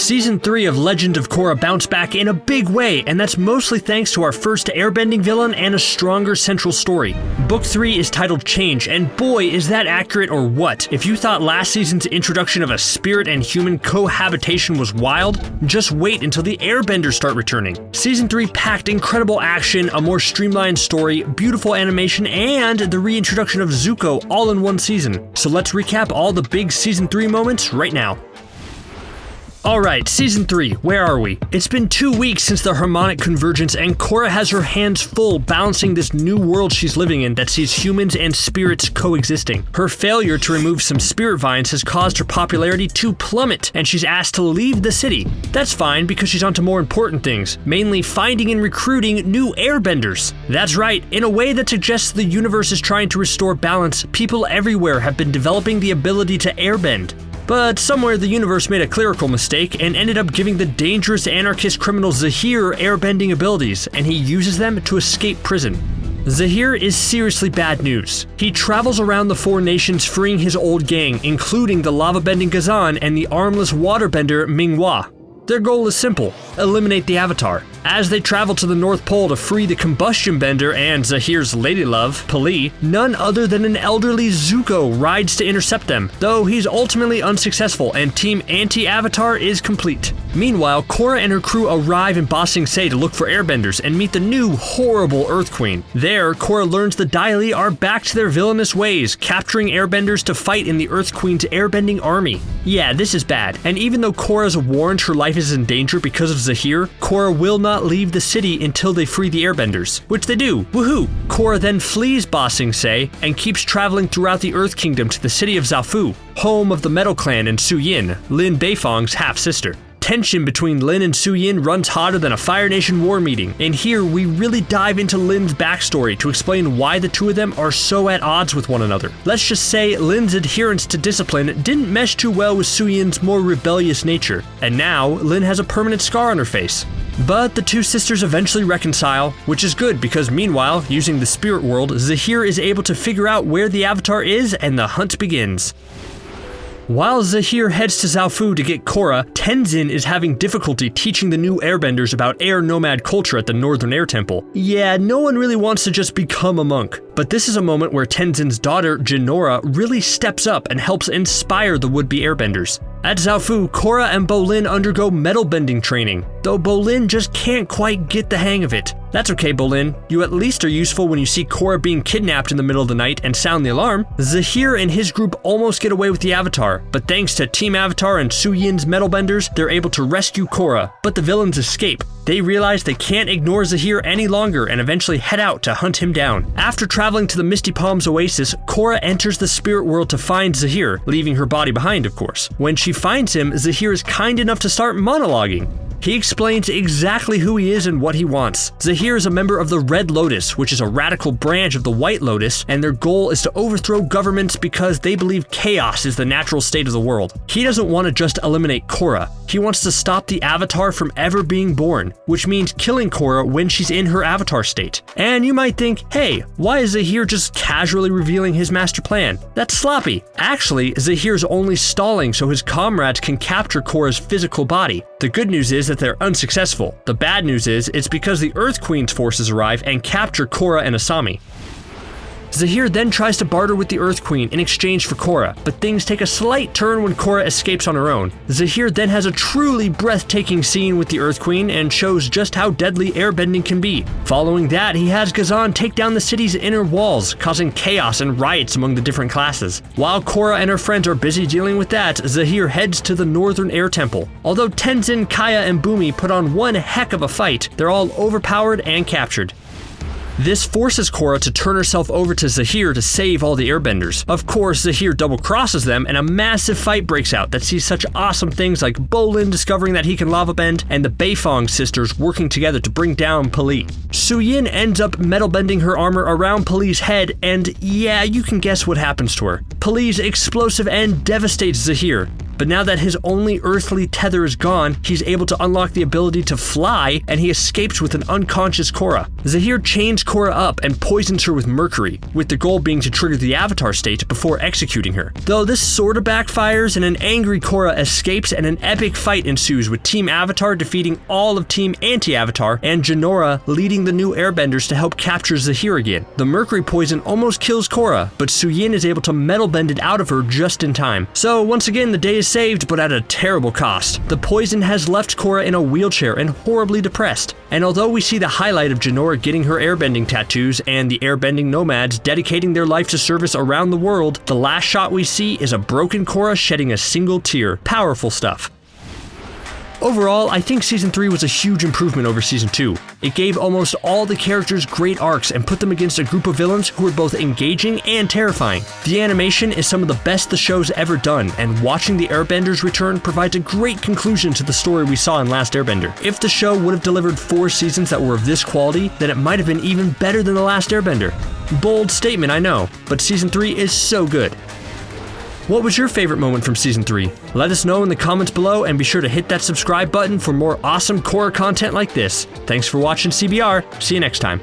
Season 3 of Legend of Korra bounced back in a big way, and that's mostly thanks to our first airbending villain and a stronger central story. Book 3 is titled Change, and boy is that accurate or what. If you thought last season's introduction of a spirit and human cohabitation was wild, just wait until the airbenders start returning. Season 3 packed incredible action, a more streamlined story, beautiful animation, and the reintroduction of Zuko all in one season. So let's recap all the big Season 3 moments right now. Alright, Season 3, where are we? It's been 2 weeks since the harmonic convergence, and Korra has her hands full balancing this new world she's living in that sees humans and spirits coexisting. Her failure to remove some spirit vines has caused her popularity to plummet, and she's asked to leave the city. That's fine because she's on to more important things, mainly finding and recruiting new airbenders. That's right, in a way that suggests the universe is trying to restore balance, people everywhere have been developing the ability to airbend. But somewhere the universe made a clerical mistake and ended up giving the dangerous anarchist criminal Zaheer airbending abilities, and he uses them to escape prison. Zaheer is seriously bad news. He travels around the 4 nations freeing his old gang, including the lava-bending Gazan and the armless waterbender Minghua. Their goal is simple: eliminate the Avatar. As they travel to the North Pole to free the combustion bender and Zaheer's ladylove, Pali, none other than an elderly Zuko rides to intercept them, though he's ultimately unsuccessful and Team Anti-Avatar is complete. Meanwhile, Korra and her crew arrive in Ba Sing Se to look for airbenders and meet the new, horrible Earth Queen. There, Korra learns the Dai Li are back to their villainous ways, capturing airbenders to fight in the Earth Queen's airbending army. Yeah, this is bad, and even though Korra's warned her life is in danger because of Zaheer, Korra will not leave the city until they free the airbenders, which they do. Woohoo! Korra then flees Ba Sing Se and keeps traveling throughout the Earth Kingdom to the city of Zafu, home of the Metal Clan and Su Yin, Lin Beifong's half-sister. Tension between Lin and Su Yin runs hotter than a Fire Nation war meeting, and here we really dive into Lin's backstory to explain why the two of them are so at odds with one another. Let's just say Lin's adherence to discipline didn't mesh too well with Su Yin's more rebellious nature, and now Lin has a permanent scar on her face. But the two sisters eventually reconcile, which is good because meanwhile, using the spirit world, Zaheer is able to figure out where the Avatar is and the hunt begins. While Zaheer heads to Zafu to get Korra, Tenzin is having difficulty teaching the new airbenders about air nomad culture at the Northern Air Temple. Yeah, no one really wants to just become a monk, but this is a moment where Tenzin's daughter, Jinora, really steps up and helps inspire the would-be airbenders. At Zafu, Korra and Bolin undergo metal bending training, though Bolin just can't quite get the hang of it. That's okay, Bolin. You at least are useful when you see Korra being kidnapped in the middle of the night and sound the alarm. Zaheer and his group almost get away with the Avatar, but thanks to Team Avatar and Su Yin's metal benders, they're able to rescue Korra, but the villains escape. They realize they can't ignore Zaheer any longer and eventually head out to hunt him down. After traveling to the Misty Palms oasis, Korra enters the spirit world to find Zaheer, leaving her body behind, of course. When she finds him, Zaheer is kind enough to start monologuing. He explains exactly who he is and what he wants. Zaheer is a member of the Red Lotus, which is a radical branch of the White Lotus, and their goal is to overthrow governments because they believe chaos is the natural state of the world. He doesn't want to just eliminate Korra. He wants to stop the Avatar from ever being born, which means killing Korra when she's in her Avatar state. And you might think, hey, why is Zaheer just casually revealing his master plan? That's sloppy. Actually, Zaheer's only stalling so his comrades can capture Korra's physical body. The good news is that they're unsuccessful. The bad news is it's because the Earth Queen's forces arrive and capture Korra and Asami. Zaheer then tries to barter with the Earth Queen in exchange for Korra, but things take a slight turn when Korra escapes on her own. Zaheer then has a truly breathtaking scene with the Earth Queen and shows just how deadly airbending can be. Following that, he has Gazan take down the city's inner walls, causing chaos and riots among the different classes. While Korra and her friends are busy dealing with that, Zaheer heads to the Northern Air Temple. Although Tenzin, Kaya, and Bumi put on one heck of a fight, they're all overpowered and captured. This forces Korra to turn herself over to Zaheer to save all the airbenders. Of course, Zaheer double-crosses them and a massive fight breaks out that sees such awesome things like Bolin discovering that he can lava bend and the Beifong sisters working together to bring down Pali. Su Yin ends up metal bending her armor around Pali's head, and yeah, you can guess what happens to her. Pali's explosive end devastates Zaheer. But now that his only earthly tether is gone, he's able to unlock the ability to fly, and he escapes with an unconscious Korra. Zaheer chains Korra up and poisons her with mercury, with the goal being to trigger the Avatar state before executing her. Though this sorta backfires, and an angry Korra escapes and an epic fight ensues with Team Avatar defeating all of Team Anti-Avatar and Jinora leading the new airbenders to help capture Zaheer again. The mercury poison almost kills Korra, but Suyin is able to metal bend it out of her just in time. So once again, the day is saved, but at a terrible cost. The poison has left Korra in a wheelchair and horribly depressed. And although we see the highlight of Jinora getting her airbending tattoos and the airbending nomads dedicating their life to service around the world, the last shot we see is a broken Korra shedding a single tear. Powerful stuff. Overall, I think Season 3 was a huge improvement over Season 2. It gave almost all the characters great arcs and put them against a group of villains who were both engaging and terrifying. The animation is some of the best the show's ever done, and watching the airbenders return provides a great conclusion to the story we saw in Last Airbender. If the show would have delivered 4 seasons that were of this quality, then it might have been even better than The Last Airbender. Bold statement, I know, but Season 3 is so good. What was your favorite moment from Season 3? Let us know in the comments below, and be sure to hit that subscribe button for more awesome Korra content like this. Thanks for watching CBR. See you next time.